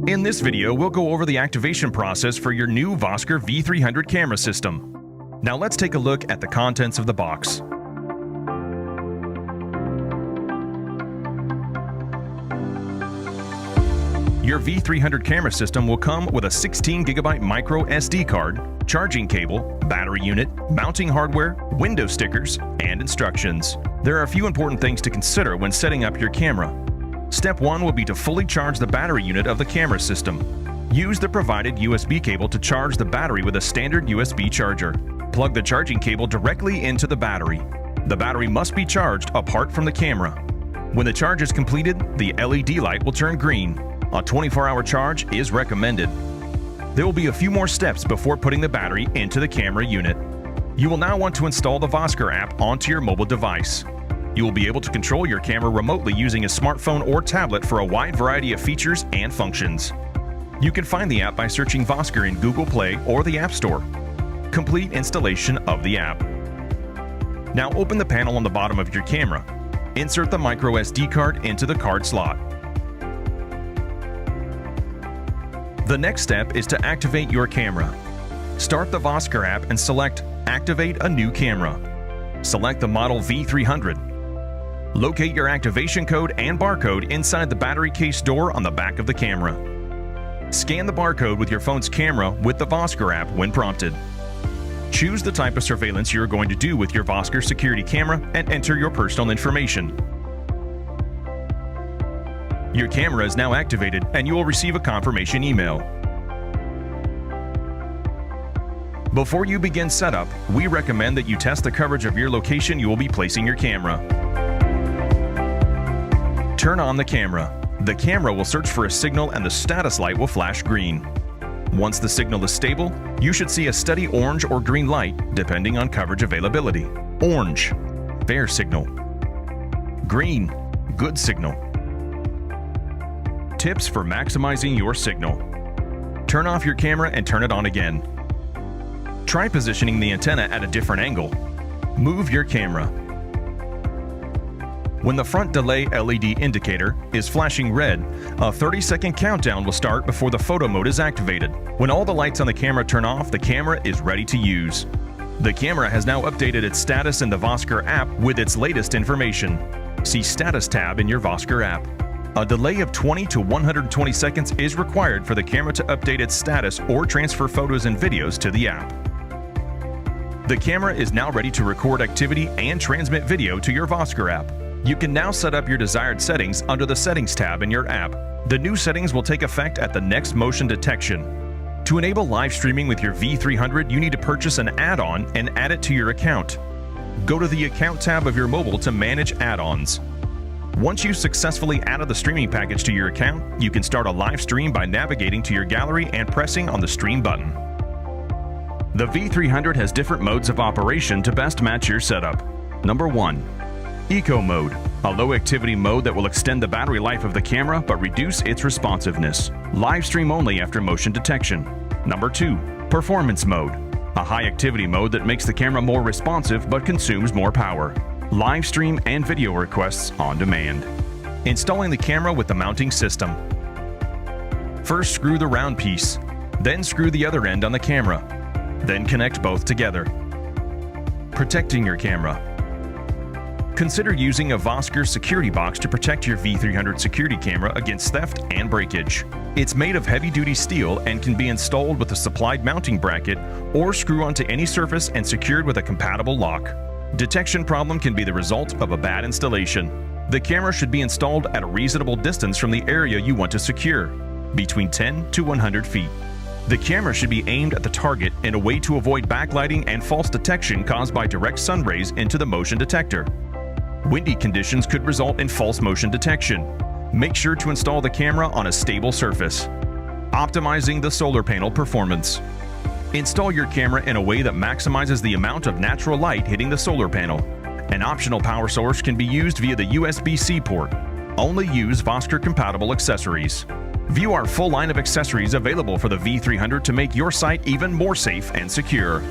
In this video, we'll go over the activation process for your new VOSKER V300 camera system. Now let's take a look at the contents of the box. Your V300 camera system will come with a 16GB microSD card, charging cable, battery unit, mounting hardware, window stickers, and instructions. There are a few important things to consider when setting up your camera. Step 1 will be to fully charge the battery unit of the camera system. Use the provided USB cable to charge the battery with a standard USB charger. Plug the charging cable directly into the battery. The battery must be charged apart from the camera. When the charge is completed, the LED light will turn green. A 24-hour charge is recommended. There will be a few more steps before putting the battery into the camera unit. You will now want to install the Vosker app onto your mobile device. You will be able to control your camera remotely using a smartphone or tablet for a wide variety of features and functions. You can find the app by searching Vosker in Google Play or the App Store. Complete installation of the app. Now open the panel on the bottom of your camera. Insert the microSD card into the card slot. The next step is to activate your camera. Start the Vosker app and select Activate a new camera. Select the model V300. Locate your activation code and barcode inside the battery case door on the back of the camera. Scan the barcode with your phone's camera with the Vosker app when prompted. Choose the type of surveillance you're going to do with your Vosker Security Camera and enter your personal information. Your camera is now activated and you will receive a confirmation email. Before you begin setup, we recommend that you test the coverage of your location you will be placing your camera. Turn on the camera. The camera will search for a signal and the status light will flash green. Once the signal is stable, you should see a steady orange or green light depending on coverage availability. Orange, fair signal. Green, good signal. Tips for maximizing your signal. Turn off your camera and turn it on again. Try positioning the antenna at a different angle. Move your camera. When the front delay LED indicator is flashing red, a 30-second countdown will start before the photo mode is activated. When all the lights on the camera turn off, the camera is ready to use. The camera has now updated its status in the Vosker app with its latest information. See Status tab in your Vosker app. A delay of 20 to 120 seconds is required for the camera to update its status or transfer photos and videos to the app. The camera is now ready to record activity and transmit video to your Vosker app. You can now set up your desired settings under the Settings tab in your app. The new settings will take effect at the next motion detection. To enable live streaming with your V300, you need to purchase an add-on and add it to your account. Go to the Account tab of your mobile to manage add-ons. Once you've successfully added the streaming package to your account, you can start a live stream by navigating to your gallery and pressing on the Stream button. The V300 has different modes of operation to best match your setup. Number 1. Eco Mode, a low-activity mode that will extend the battery life of the camera but reduce its responsiveness. Live stream only after motion detection. Number 2. Performance Mode, a high-activity mode that makes the camera more responsive but consumes more power. Live stream and video requests on demand. Installing the camera with the mounting system. First screw the round piece, then screw the other end on the camera. Then connect both together. Protecting your camera. Consider using a Vosker security box to protect your V300 security camera against theft and breakage. It's made of heavy-duty steel and can be installed with a supplied mounting bracket or screw onto any surface and secured with a compatible lock. Detection problem can be the result of a bad installation. The camera should be installed at a reasonable distance from the area you want to secure, between 10 to 100 feet. The camera should be aimed at the target in a way to avoid backlighting and false detection caused by direct sun rays into the motion detector. Windy conditions could result in false motion detection. Make sure to install the camera on a stable surface. Optimizing the solar panel performance. Install your camera in a way that maximizes the amount of natural light hitting the solar panel. An optional power source can be used via the USB-C port. Only use Vosker-compatible accessories. View our full line of accessories available for the V300 to make your site even more safe and secure.